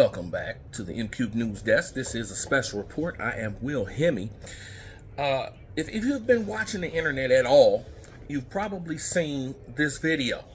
Welcome back to the MQ News Desk. This is a special report. I am Will Hemme. If you've been watching the internet at all, you've probably seen this video.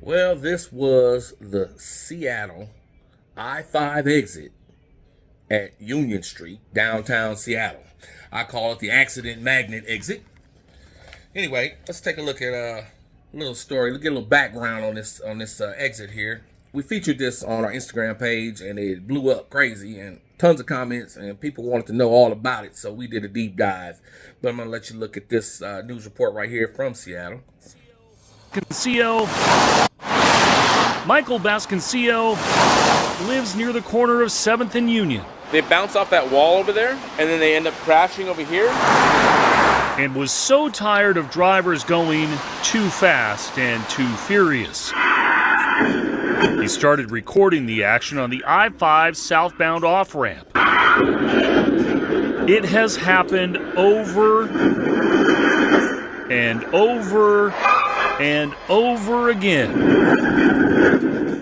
Well, this was the Seattle I-5 exit at Union Street, downtown Seattle. I call it the accident magnet exit. Anyway, let's take a look at a little story. Let's get a little background on this exit here. We featured this on our Instagram page, and it blew up crazy, and tons of comments, and people wanted to know all about it, so we did a deep dive. But I'm going to let you look at this news report right here from Seattle. Michael Basconcio lives near the corner of 7th and Union. They bounce off that wall over there, and then they end up crashing over here. And was so tired of drivers going too fast and too furious. He started recording the action on the I-5 southbound off-ramp. It has happened over and over and over again.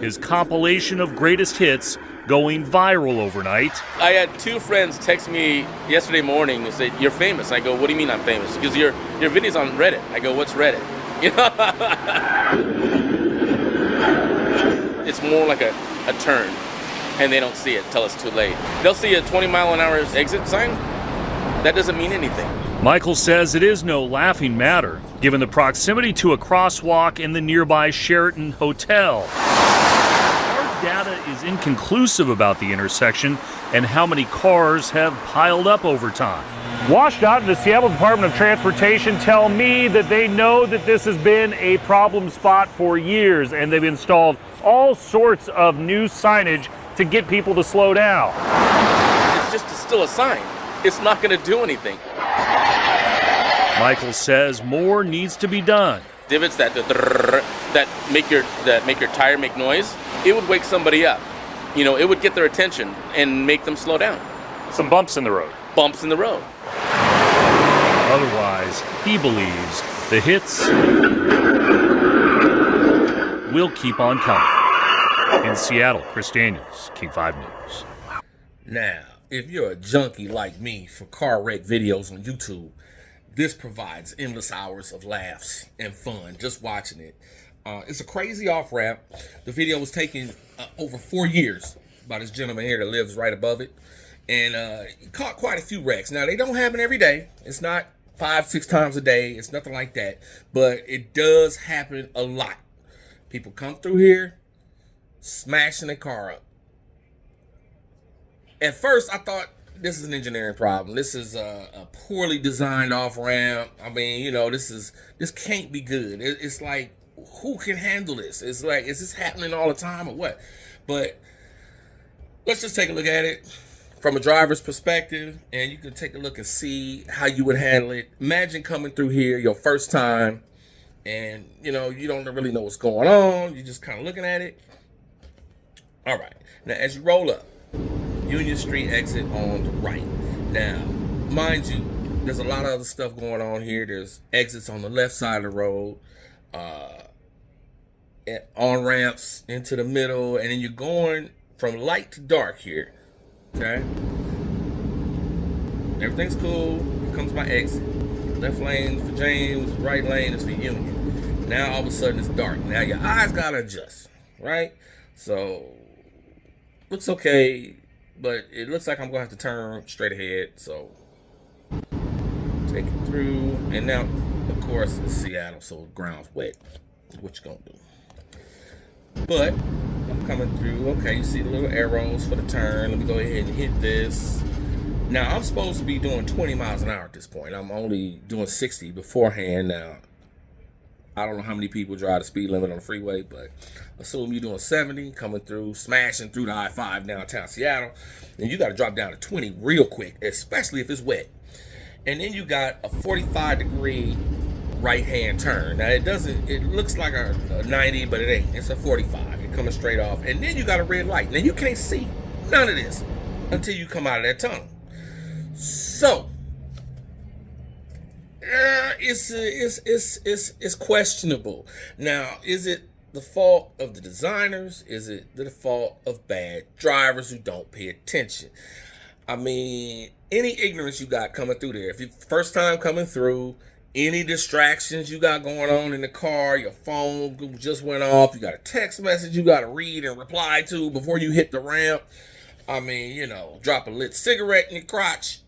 His compilation of greatest hits going viral overnight. I had two friends text me yesterday morning and said, "You're famous." I go, "What do you mean I'm famous?" Because your video's on Reddit. I go, "What's Reddit?" You know? It's more like a turn, and they don't see it till it's too late. They'll see a 20-mile-an-hour exit sign. That doesn't mean anything. Michael says it is no laughing matter, given the proximity to a crosswalk in the nearby Sheraton Hotel. Our data is inconclusive about the intersection and how many cars have piled up over time. WashDOT and the Seattle Department of Transportation tell me that they know that this has been a problem spot for years, and they've installed all sorts of new signage to get people to slow down. It's just still a sign. It's not going to do anything. Michael says more needs to be done. Divots that make your tire make noise, it would wake somebody up. You know, it would get their attention and make them slow down. Some bumps in the road. Bumps in the road. Otherwise, he believes the hits will keep on coming. In Seattle, Chris Daniels, King 5 News. Now, if you're a junkie like me for car wreck videos on YouTube, this provides endless hours of laughs and fun just watching it. It's a crazy off-ramp. The video was taken over 4 years by this gentleman here that lives right above it. And he caught quite a few wrecks. Now, they don't happen every day. It's not 5-6 times a day. It's nothing like that. But it does happen a lot. People come through here, smashing their car up. At first, I thought this is an engineering problem. This is a poorly designed off-ramp. I mean, you know, this can't be good. It's like, who can handle this? It's like, is this happening all the time or what? But let's just take a look at it from a driver's perspective, and you can take a look and see how you would handle it. Imagine coming through here your first time, and, you know, you don't really know what's going on. You're just kind of looking at it. All right. Now, as you roll up, Union Street exit on the right. Now, mind you, there's a lot of other stuff going on here. There's exits on the left side of the road, on ramps into the middle, and then you're going from light to dark here. Okay? Everything's cool. Here comes my exit. Left lane is for James, right lane is for Union. Now all of a sudden it's dark. Now your eyes gotta adjust, right? So looks okay, but it looks like I'm gonna have to turn straight ahead. So Make it through. And now, of course, it's Seattle, so the ground's wet. What you gonna do? But I'm coming through. Okay, you see the little arrows for the turn. Let me go ahead and hit this. Now, I'm supposed to be doing 20 miles an hour at this point. I'm only doing 60 beforehand now. I don't know how many people drive the speed limit on the freeway, but assume you're doing 70, coming through, smashing through the I-5 downtown Seattle, and you got to drop down to 20 real quick, especially if it's wet. And then you got a 45-degree right-hand turn. Now, it looks like a 90, but it ain't. It's a 45. You're coming straight off. And then you got a red light. Now, you can't see none of this until you come out of that tunnel. So, it's questionable. Now, is it the fault of the designers? Is it the fault of bad drivers who don't pay attention? I mean, any ignorance you got coming through there, if you first time coming through, any distractions you got going on in the car, your phone just went off, you got a text message you got to read and reply to before you hit the ramp. I mean, you know, drop a lit cigarette in your crotch.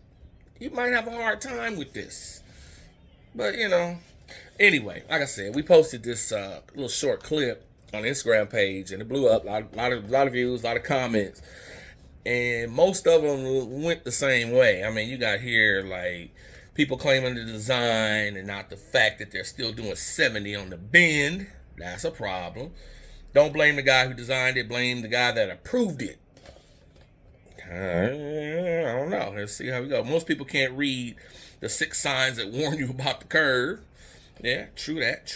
You might have a hard time with this. But, you know, anyway, like I said, we posted this little short clip on the Instagram page, and it blew up. A lot of views, a lot of comments. And most of them went the same way. I mean, you got here, like, people claiming the design and not the fact that they're still doing 70 on the bend. That's a problem. Don't blame the guy who designed it. Blame the guy that approved it. I don't know. Let's see how we go. Most people can't read the 6 signs that warn you about the curve. Yeah, true that.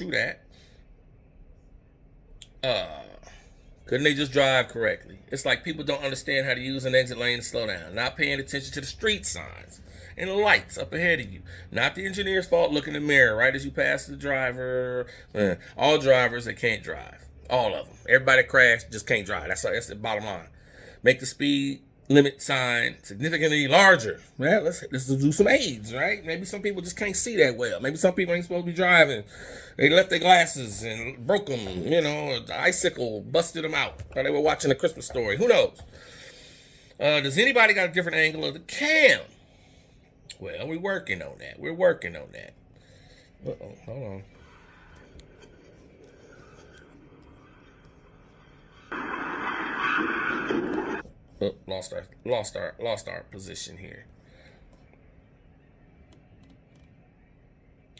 Couldn't they just drive correctly? It's like people don't understand how to use an exit lane and slow down. Not paying attention to the street signs and the lights up ahead of you. Not the engineer's fault. Look in the mirror right as you pass the driver. All drivers that can't drive. All of them. Everybody that crashed just can't drive. That's the bottom line. Make the speed limit sign significantly larger. Well, let's do some aids, right? Maybe some people just can't see that well. Maybe some people ain't supposed to be driving. They left their glasses and broke them. You know, the icicle busted them out while they were watching A Christmas Story. Who knows? Does anybody got a different angle of the cam? Well, we're working on that. Uh-oh, hold on. Oh, lost our position here.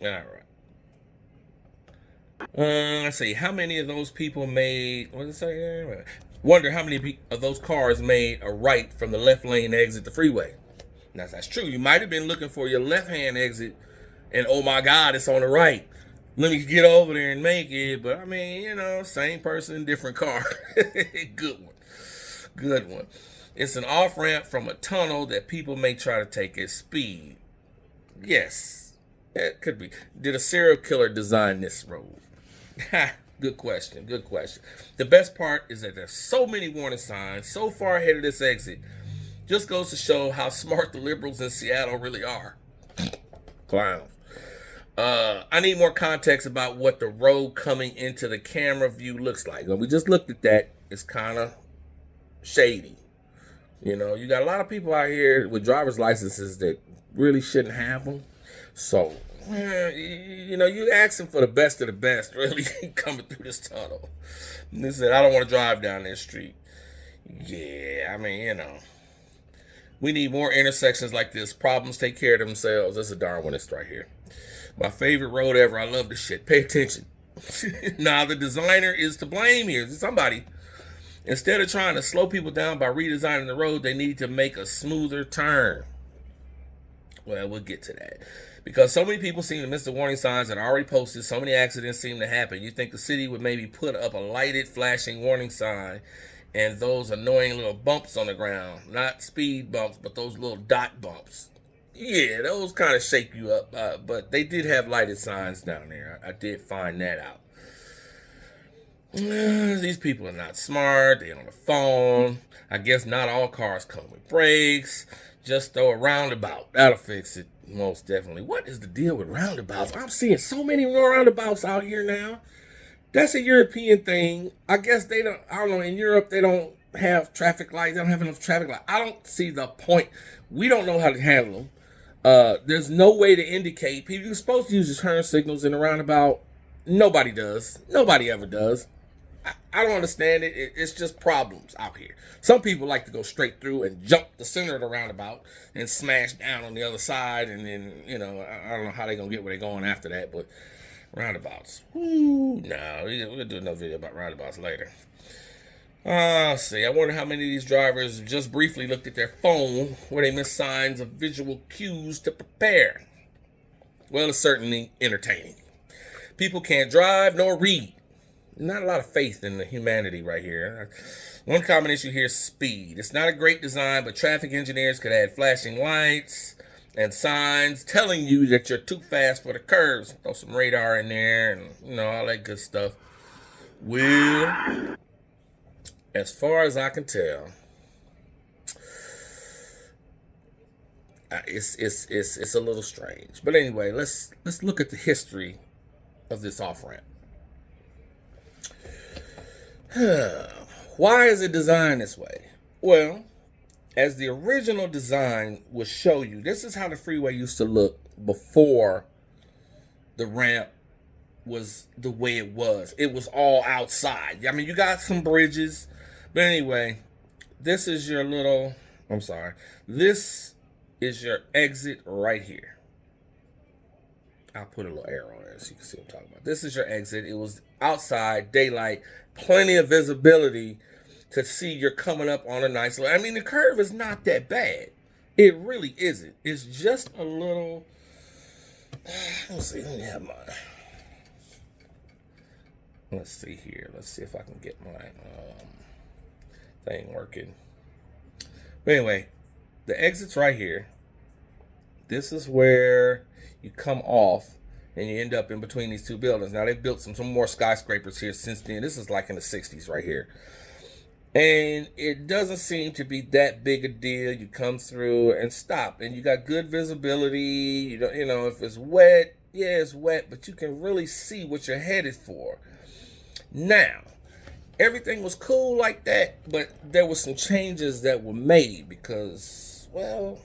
All right. Let's see. How many of those people made? What did it say there? Wonder how many of those cars made a right from the left lane to exit the freeway. Now that's true. You might have been looking for your left hand exit, and oh my God, it's on the right. Let me get over there and make it. But I mean, you know, same person, different car. Good one. It's an off-ramp from a tunnel that people may try to take at speed. Yes, it could be. Did a serial killer design this road? Good question. The best part is that there's so many warning signs so far ahead of this exit. Just goes to show how smart the liberals in Seattle really are. Clowns. I need more context about what the road coming into the camera view looks like. When we just looked at that, it's kind of shady. You know, you got a lot of people out here with driver's licenses that really shouldn't have them. So, you know, you asking for the best of the best, really, coming through this tunnel. And they said, I don't want to drive down this street. Yeah, I mean, you know, we need more intersections like this. Problems take care of themselves. That's a Darwinist right here. My favorite road ever. I love this shit. Pay attention. Now, the designer is to blame here. Somebody. Instead of trying to slow people down by redesigning the road, they need to make a smoother turn. Well, we'll get to that. Because so many people seem to miss the warning signs that are already posted, so many accidents seem to happen. You think the city would maybe put up a lighted flashing warning sign and those annoying little bumps on the ground. Not speed bumps, but those little dot bumps. Yeah, those kind of shake you up. But they did have lighted signs down there. I did find that out. These people are not smart. They're on the phone. I guess not all cars come with brakes. Just throw a roundabout. That'll fix it, most definitely. What is the deal with roundabouts? I'm seeing so many roundabouts out here now. That's a European thing. I guess they don't, I don't know, in Europe they don't have traffic lights. They don't have enough traffic lights. I don't see the point. We don't know how to handle them. There's no way to indicate people. You're supposed to use your turn signals in a roundabout. Nobody does. Nobody ever does. I don't understand it. It's just problems out here. Some people like to go straight through and jump the center of the roundabout and smash down on the other side, and then, you know, I don't know how they're going to get where they're going after that, but roundabouts. No, we'll do another video about roundabouts later. Let's see. I wonder how many of these drivers just briefly looked at their phone where they missed signs of visual cues to prepare. Well, it's certainly entertaining. People can't drive nor read. Not a lot of faith in the humanity right here. One common issue here is speed. It's not a great design, but traffic engineers could add flashing lights and signs telling you that you're too fast for the curves. Throw some radar in there and, you know, all that good stuff. Well, as far as I can tell, it's a little strange. But anyway, let's look at the history of this off-ramp. Why is it designed this way? Well, as the original design will show you, this is how the freeway used to look before the ramp was the way it was. It was all outside. I mean, you got some bridges, but anyway, this is your little, this is your exit right here. I'll put a little arrow on there so you can see what I'm talking about. This is your exit. It was outside, daylight, plenty of visibility to see you're coming up on a nice, I mean, the curve is not that bad. It really isn't. It's just a little, let's see, let me have mine. Let's see here. Let's see if I can get my thing working. But anyway, the exit's right here. This is where you come off and you end up in between these two buildings. Now, they've built some more skyscrapers here since then. This is like in the 60s right here. And it doesn't seem to be that big a deal. You come through and stop. And you got good visibility. You know, if it's wet, yeah, it's wet. But you can really see what you're headed for. Now, everything was cool like that. But there were some changes that were made because, well,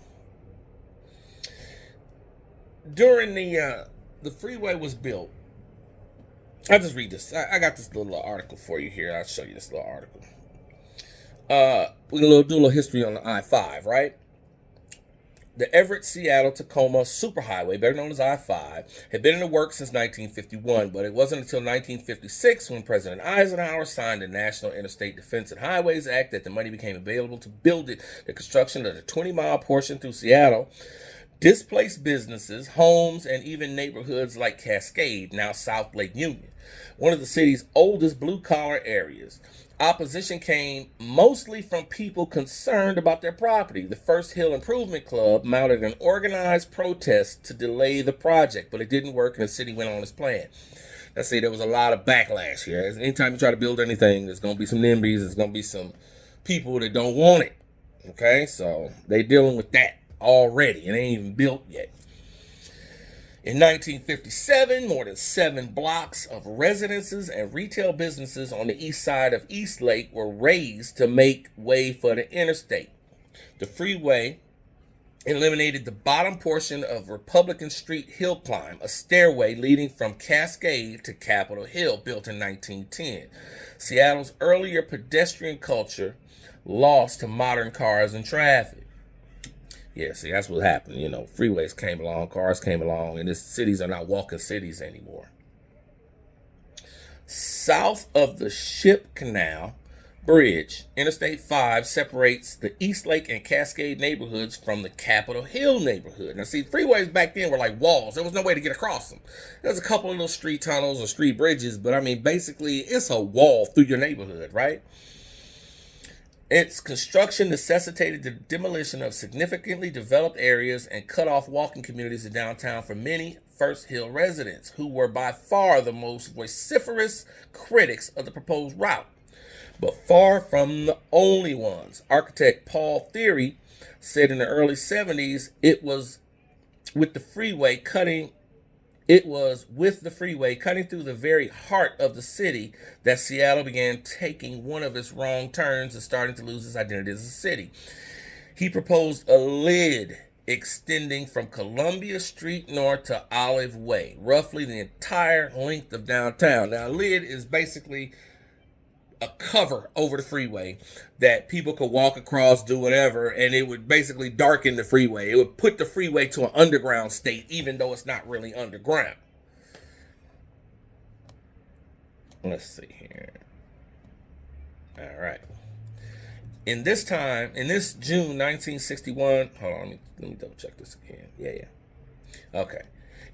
during the freeway was built. I'll just read this. I got this little article for you here. I'll show you this little article. We're going to do a little history on the I-5, right? The Everett-Seattle-Tacoma Superhighway, better known as I-5, had been in the works since 1951, but it wasn't until 1956 when President Eisenhower signed the National Interstate Defense and Highways Act that the money became available to build it. The construction of the 20-mile portion through Seattle displaced businesses, homes, and even neighborhoods like Cascade, now South Lake Union, one of the city's oldest blue-collar areas. Opposition came mostly from people concerned about their property. The First Hill Improvement Club mounted an organized protest to delay the project, but it didn't work and the city went on its plan. Let's see, there was a lot of backlash here. Anytime you try to build anything, there's going to be some NIMBYs, there's going to be some people that don't want it. Okay, so they dealing with that already. It ain't even built yet. In 1957, more than 7 blocks of residences and retail businesses on the east side of East Lake were razed to make way for the interstate. The freeway eliminated the bottom portion of Republican Street hill climb, a stairway leading from Cascade to Capitol Hill, built in 1910. Seattle's earlier pedestrian culture lost to modern cars and traffic. Yeah, see, that's what happened. You know, freeways came along, cars came along, and cities are not walking cities anymore. South of the Ship Canal Bridge, Interstate 5 separates the East Lake and Cascade neighborhoods from the Capitol Hill neighborhood. Now, see, freeways back then were like walls. There was no way to get across them. There's a couple of little street tunnels or street bridges, but I mean, basically, it's a wall through your neighborhood, right? Its construction necessitated the demolition of significantly developed areas and cut off walking communities in downtown for many First Hill residents, who were by far the most vociferous critics of the proposed route, but far from the only ones. Architect Paul Theory said in the early 70s it was with the freeway cutting through the very heart of the city that Seattle began taking one of its wrong turns and starting to lose its identity as a city. He proposed a lid extending from Columbia Street North to Olive Way, roughly the entire length of downtown. Now, a lid is basically a cover over the freeway that people could walk across, do whatever, and it would basically darken the freeway. It would put the freeway to an underground state, even though it's not really underground. Let's see here. All right. In this June 1961, hold on, let me double check this again. Yeah. Okay.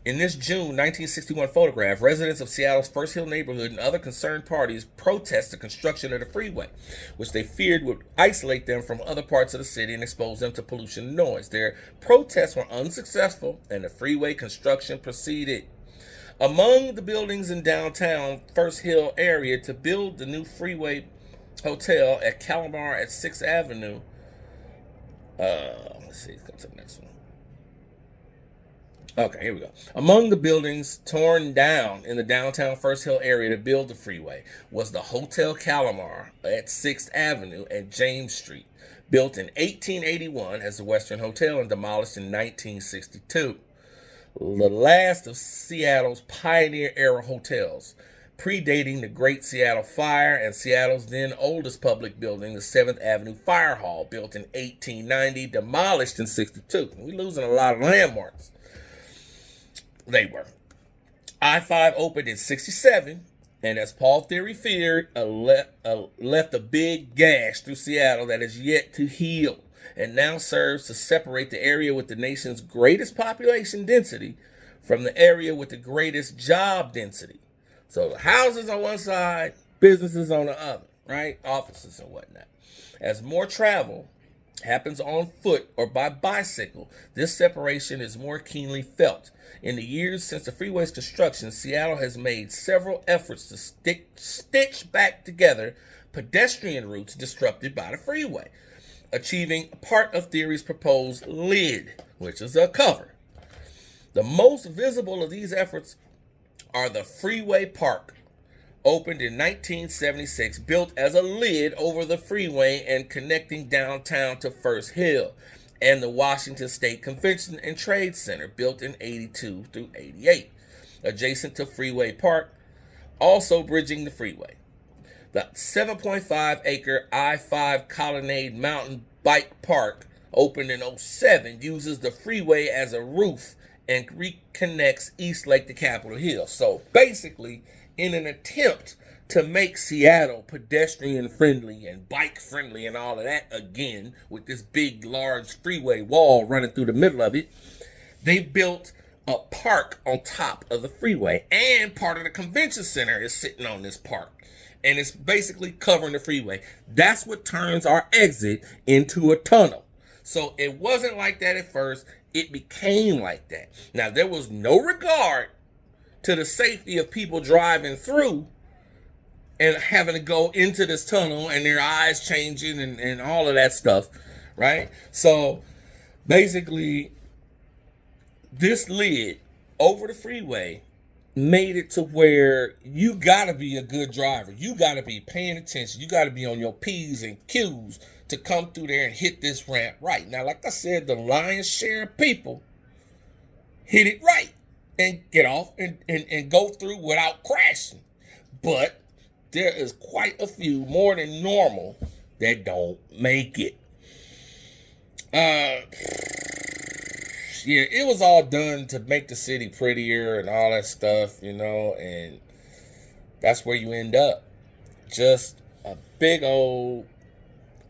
In this June 1961 photograph, residents of Seattle's First Hill neighborhood and other concerned parties protest the construction of the freeway, which they feared would isolate them from other parts of the city and expose them to pollution and noise. Their protests were unsuccessful, and the freeway construction proceeded. Among the buildings in downtown First Hill area to build the new Freeway Hotel at Calamar at 6th Avenue. Let's see, let's go to the next one. Okay, here we go. Among the buildings torn down in the downtown First Hill area to build the freeway was the Hotel Calamar at 6th Avenue and James Street, built in 1881 as the Western Hotel and demolished in 1962. The last of Seattle's pioneer-era hotels, predating the Great Seattle Fire, and Seattle's then oldest public building, the 7th Avenue Fire Hall, built in 1890, demolished in 62. We're losing a lot of landmarks. They were. I-5 opened in 67, and as Paul Theory feared, left a big gash through Seattle that is yet to heal, and now serves to separate the area with the nation's greatest population density from the area with the greatest job density. So the houses on one side, businesses on the other, right? Offices and whatnot. As more travel happens on foot or by bicycle, this separation is more keenly felt. In the years since the freeway's construction, Seattle has made several efforts to stitch back together pedestrian routes disrupted by the freeway, achieving part of Theory's proposed lid, which is a cover. The most visible of these efforts are the Freeway Park, opened in 1976, built as a lid over the freeway and connecting downtown to First Hill, and the Washington State Convention and Trade Center, built in 82 through 88, adjacent to Freeway Park, also bridging the freeway. The 7.5-acre I-5 Colonnade Mountain Bike Park, opened in 07, uses the freeway as a roof and reconnects East Lake to Capitol Hill. So basically, in an attempt to make Seattle pedestrian friendly and bike friendly and all of that again, with this big, large freeway wall running through the middle of it, they built a park on top of the freeway, and part of the convention center is sitting on this park, and it's basically covering the freeway. That's what turns our exit into a tunnel. So it wasn't like that at first. It became like that. Now, there was no regard to the safety of people driving through and having to go into this tunnel and their eyes changing and all of that stuff, right? So basically, this lid over the freeway made it to where you gotta be a good driver. You gotta be paying attention. You gotta be on your P's and Q's to come through there and hit this ramp right. Now, like I said, the lion's share of people hit it right and get off and go through without crashing. But there is quite a few, more than normal, that don't make it. Yeah, it was all done to make the city prettier and all that stuff, you know, and that's where you end up. Just a big old,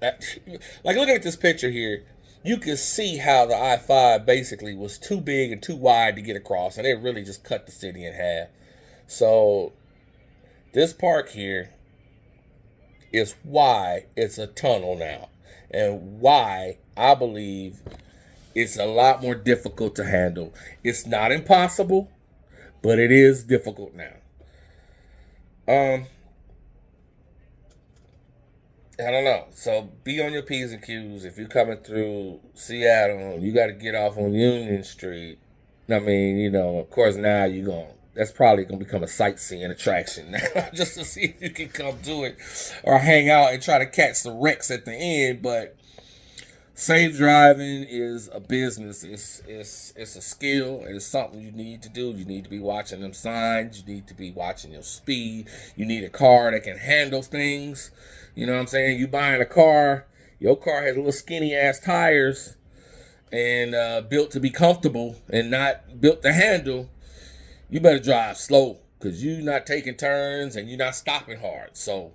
like, looking at this picture here, you can see how the I-5 basically was too big and too wide to get across, and it really just cut the city in half. So this park here is why it's a tunnel now, and why I believe it's a lot more difficult to handle. It's not impossible, but it is difficult now. I don't know. So be on your P's and Q's. If you're coming through Seattle, you got to get off on Union Street. I mean, you know, of course now that's probably going to become a sightseeing attraction now, just to see if you can come do it or hang out and try to catch the wrecks at the end. But Safe driving is a business. It's a skill. It is something you need to do. You need to be watching them signs. You need to be watching your speed. You need a car that can handle things. You know what I'm saying? You buying a car, your car has little skinny ass tires and built to be comfortable and not built to handle. You better drive slow because you're not taking turns and you're not stopping hard. So,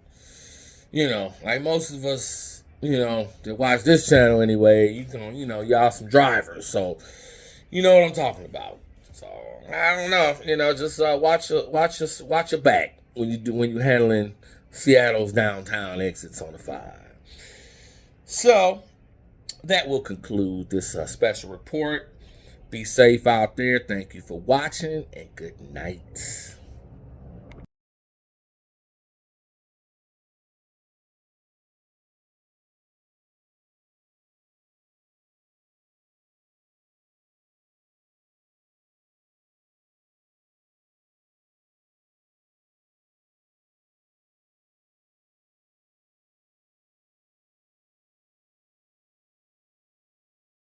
you know, like most of us, you know, that watch this channel anyway, y'all some drivers, so you know what I'm talking about. So I don't know, you know, just watch your back when you're handling Seattle's downtown exits on the 5. So that will conclude this special report. Be safe out there. Thank you for watching, and good night.